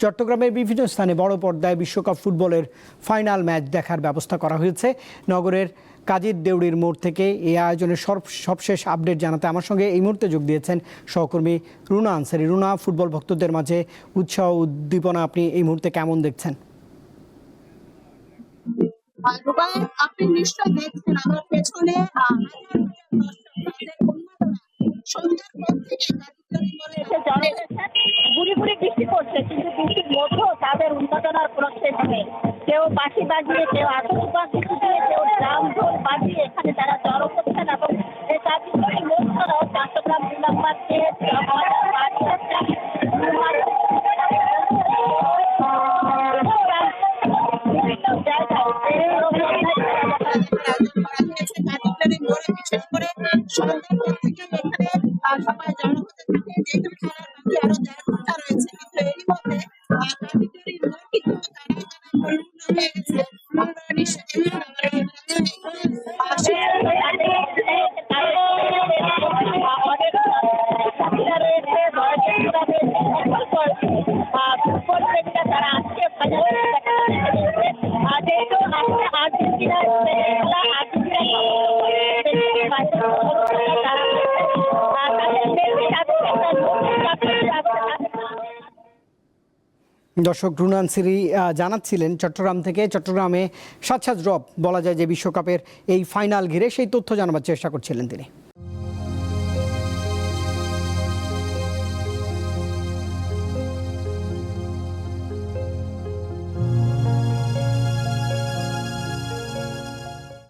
চট্টগ্রামের বিভিন্ন স্থানে বড় পর্দায় বিশ্বকাপ ফুটবলের ফাইনাল ম্যাচ দেখার ব্যবস্থা করা হয়েছে। নগরের কাজীর দেউড়ির মোড় থেকে এই আয়োজনের সবশেষ আপডেট জানাতে আমার সঙ্গে এই মুহূর্তে যোগ দিয়েছেন সহকর্মী রুনা আনসারি। রুনা, ফুটবল ভক্তদের মাঝে উৎসাহ উদ্দীপনা আপনি এই মুহূর্তে কেমন দেখছেন? আপনি নিশ্চয় দেখছেন আমার পেছনে গুড়ি গুড়ি বৃষ্টি পড়ছে, কিন্তু বৃষ্টির মধ্যেও তাদের উন্মাদনার কোনো শেষ নেই। কেউ বাঁশি বাজিয়ে, কেউ আতশবাজি ফুটিয়ে, কেউ ড্রাম ঢোল বাজিয়ে এখানে তারা জড়ো করছেন এবং এই কাজগুলি লোকসরাও চট্টগ্রাম ২ নম্বর গেট বিভিন্ন জায়গায় বিশেষ করে সন্ধ্যার পর থেকে এখানে সবাই জড়ো হতে থাকে। যেহেতু খেলার বাকি আরো ১.৫ ঘন্টা রয়েছে, কিন্তু এরই মধ্যে কিন্তু পরিপূর্ণ হয়ে গেছে। তারা আজকে যেহেতু আর্জেন্টিনা দর্শক, রুনা আনসারি জানাচ্ছিলেন চট্টগ্রামে সাত সাত ড্রপ বলা যায় যে বিশ্বকাপের এই ফাইনাল ঘিরে সেই তথ্য জানাবার চেষ্টা করছিলেন তিনি।